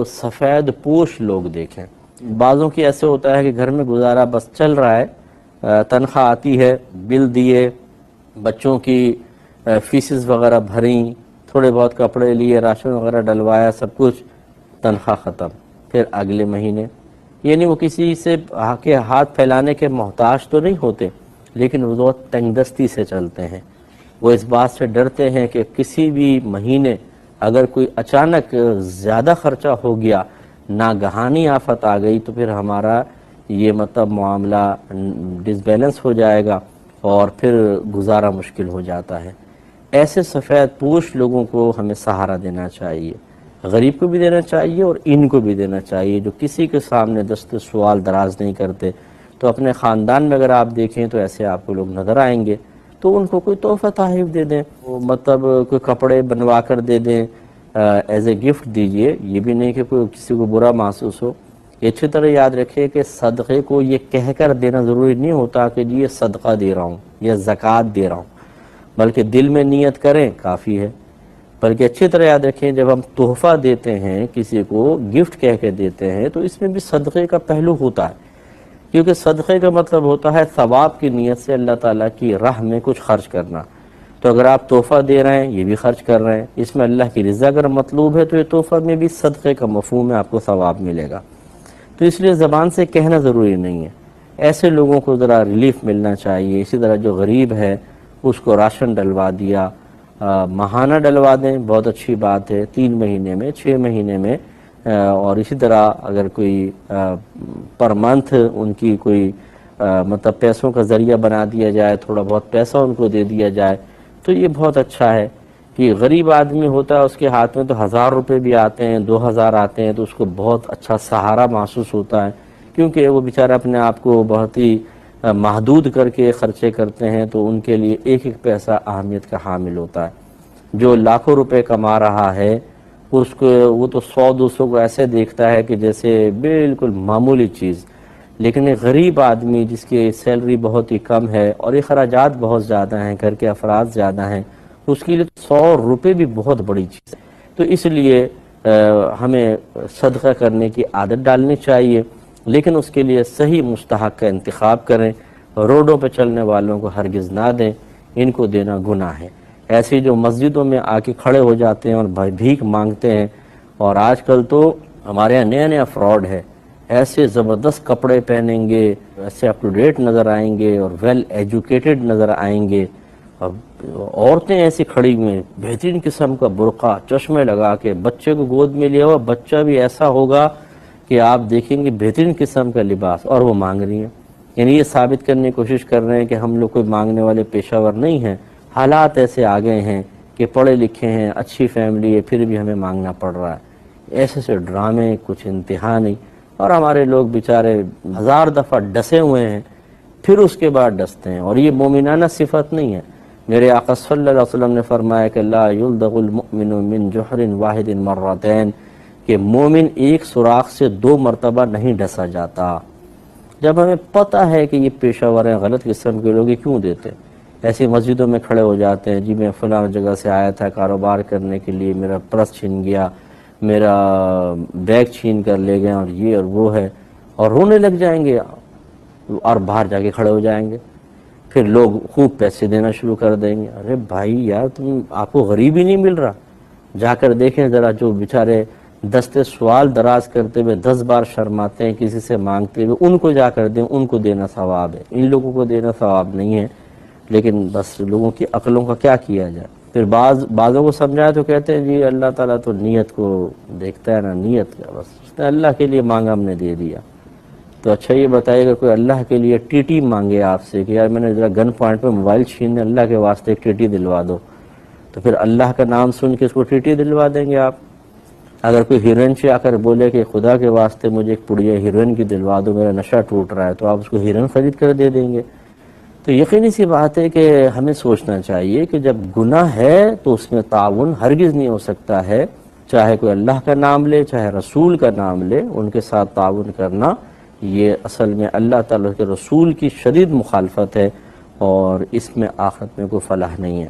سفید پوش لوگ دیکھیں۔ بعضوں کی ایسے ہوتا ہے کہ گھر میں گزارا بس چل رہا ہے، تنخواہ آتی ہے، بل دیے، بچوں کی فیسز وغیرہ بھریں، تھوڑے بہت کپڑے لیے، راشن وغیرہ ڈلوایا، سب کچھ، تنخواہ ختم، پھر اگلے مہینے۔ یعنی وہ کسی سے کے ہاتھ پھیلانے کے محتاج تو نہیں ہوتے، لیکن وہ بہت تنگ دستی سے چلتے ہیں۔ وہ اس بات سے ڈرتے ہیں کہ کسی بھی مہینے اگر کوئی اچانک زیادہ خرچہ ہو گیا، ناگہانی آفت آ گئی، تو پھر ہمارا یہ مطلب معاملہ ڈس بیلنس ہو جائے گا اور پھر گزارا مشکل ہو جاتا ہے۔ ایسے سفید پوش لوگوں کو ہمیں سہارا دینا چاہیے، غریب کو بھی دینا چاہیے اور ان کو بھی دینا چاہیے جو کسی کے سامنے دست سوال دراز نہیں کرتے۔ تو اپنے خاندان میں اگر آپ دیکھیں تو ایسے آپ کو لوگ نظر آئیں گے، تو ان کو کوئی تحفہ تحائف دے دیں، مطلب کوئی کپڑے بنوا کر دے دیں، ایز اے گفٹ دیجئے، یہ بھی نہیں کہ کوئی کسی کو برا محسوس ہو۔ یہ اچھی طرح یاد رکھے کہ صدقے کو یہ کہہ کر دینا ضروری نہیں ہوتا کہ جی یہ صدقہ دے رہا ہوں یا زکوٰۃ دے رہا ہوں، بلکہ دل میں نیت کریں کافی ہے۔ بلکہ اچھی طرح یاد رکھیں جب ہم تحفہ دیتے ہیں، کسی کو گفٹ کہہ کے دیتے ہیں، تو اس میں بھی صدقے کا پہلو ہوتا ہے، کیونکہ صدقے کا مطلب ہوتا ہے ثواب کی نیت سے اللہ تعالیٰ کی راہ میں کچھ خرچ کرنا۔ تو اگر آپ تحفہ دے رہے ہیں، یہ بھی خرچ کر رہے ہیں، اس میں اللہ کی رضا اگر مطلوب ہے تو یہ تحفہ میں بھی صدقے کا مفہوم ہے، آپ کو ثواب ملے گا۔ تو اس لیے زبان سے کہنا ضروری نہیں ہے، ایسے لوگوں کو ذرا ریلیف ملنا چاہیے۔ اسی طرح جو غریب ہے اس کو راشن ڈلوا دیا، ماہانہ ڈلوا دیں، بہت اچھی بات ہے، 3 مہینے میں، 6 مہینے میں، اور اسی طرح اگر کوئی پر منتھ ان کی کوئی مطلب پیسوں کا ذریعہ بنا دیا جائے، تھوڑا بہت پیسہ ان کو دے دیا جائے، تو یہ بہت اچھا ہے۔ کہ غریب آدمی ہوتا ہے اس کے ہاتھ میں تو 1000 روپے بھی آتے ہیں، 2000 آتے ہیں، تو اس کو بہت اچھا سہارا محسوس ہوتا ہے، کیونکہ وہ بیچارہ اپنے آپ کو بہت ہی محدود کر کے خرچے کرتے ہیں، تو ان کے لیے ایک ایک پیسہ اہمیت کا حامل ہوتا ہے۔ جو لاکھوں روپے کما رہا ہے اس کو وہ تو 100-200 کو ایسے دیکھتا ہے کہ جیسے بالکل معمولی چیز، لیکن ایک غریب آدمی جس کی سیلری بہت ہی کم ہے اور اخراجات بہت زیادہ ہیں، گھر کے افراد زیادہ ہیں، اس کے لیے 100 روپے بھی بہت بڑی چیز ہے۔ تو اس لیے ہمیں صدقہ کرنے کی عادت ڈالنی چاہیے، لیکن اس کے لیے صحیح مستحق کا انتخاب کریں۔ روڈوں پہ چلنے والوں کو ہرگز نہ دیں، ان کو دینا گناہ ہے۔ ایسے جو مسجدوں میں آ کے کھڑے ہو جاتے ہیں اور بھیک مانگتے ہیں، اور آج کل تو ہمارے یہاں نیا نیا فراڈ ہے، ایسے زبردست کپڑے پہنیں گے، ایسے اپ ٹو ڈیٹ نظر آئیں گے اور ویل ایجوکیٹڈ نظر آئیں گے، اور عورتیں ایسی کھڑی ہوئی بہترین قسم کا برقع، چشمے لگا کے، بچے کو گود میں لیا ہوا، بچہ بھی ایسا ہوگا کہ آپ دیکھیں گے بہترین قسم کا لباس، اور وہ مانگ رہی ہیں۔ یعنی یہ ثابت کرنے کی کوشش کر رہے ہیں کہ ہم لوگ کوئی مانگنے والے پیشہ ور نہیں ہیں، حالات ایسے آ گئے ہیں کہ پڑھے لکھے ہیں، اچھی فیملی ہے، پھر بھی ہمیں مانگنا پڑ رہا ہے۔ ایسے سے ڈرامے کچھ انتہا نہیں، اور ہمارے لوگ بیچارے 1000 دفعہ ڈسے ہوئے ہیں، پھر اس کے بعد ڈستے ہیں، اور یہ مومنانہ صفت نہیں ہے۔ میرے آقا صلی اللہ علیہ وسلم نے فرمایا کہ لا یلدغ المؤمن من جحر واحد مرتين، کہ مومن ایک سوراخ سے 2 مرتبہ نہیں ڈسا جاتا۔ جب ہمیں پتہ ہے کہ یہ پیشہ ور ہیں، غلط قسم کے لوگ، یہ کیوں دیتے؟ ایسی مسجدوں میں کھڑے ہو جاتے ہیں، جی میں فلاں جگہ سے آیا تھا کاروبار کرنے کے لیے، میرا پرس چھن گیا، میرا بیگ چھین کر لے گئے، اور یہ اور وہ ہے، اور رونے لگ جائیں گے اور باہر جا کے کھڑے ہو جائیں گے۔ پھر لوگ خوب پیسے دینا شروع کر دیں گے۔ ارے بھائی یار، آپ کو غریب ہی نہیں مل رہا؟ جا کر دیکھیں ذرا، جو بیچارے دستے سوال دراز کرتے ہوئے 10 بار شرماتے ہیں کسی سے مانگتے ہوئے، ان کو جا کر دیں، ان کو دینا ثواب ہے، ان لوگوں کو دینا ثواب نہیں ہے۔ لیکن بس لوگوں کی عقلوں کا کیا کیا جائے؟ پھر بعضوں کو سمجھایا تو کہتے ہیں جی اللہ تعالیٰ تو نیت کو دیکھتا ہے نا، نیت کا، بس اس نے اللہ کے لیے مانگا ہم نے دے دیا۔ تو اچھا یہ بتائیے اگر کوئی اللہ کے لیے ٹی ٹی مانگے آپ سے کہ یار میں نے ذرا گن پوائنٹ پہ موبائل چھیننے، اللہ کے واسطے ایک ٹی ٹی دلوا دو، تو پھر اللہ کا نام سن کے اس کو ٹی ٹی دلوا دیں گے آپ؟ اگر کوئی ہیروئن سے آ کر بولے کہ خدا کے واسطے مجھے ایک پڑیا ہیروئن کی دلوا دو، میرا نشہ ٹوٹ رہا ہے، تو آپ اس کو ہیروئن خرید کر دے دیں گے؟ تو یقینی سی بات ہے کہ ہمیں سوچنا چاہیے کہ جب گناہ ہے تو اس میں تعاون ہرگز نہیں ہو سکتا ہے، چاہے کوئی اللہ کا نام لے چاہے رسول کا نام لے، ان کے ساتھ تعاون کرنا یہ اصل میں اللہ تعالیٰ کے رسول کی شدید مخالفت ہے، اور اس میں آخرت میں کوئی فلاح نہیں ہے۔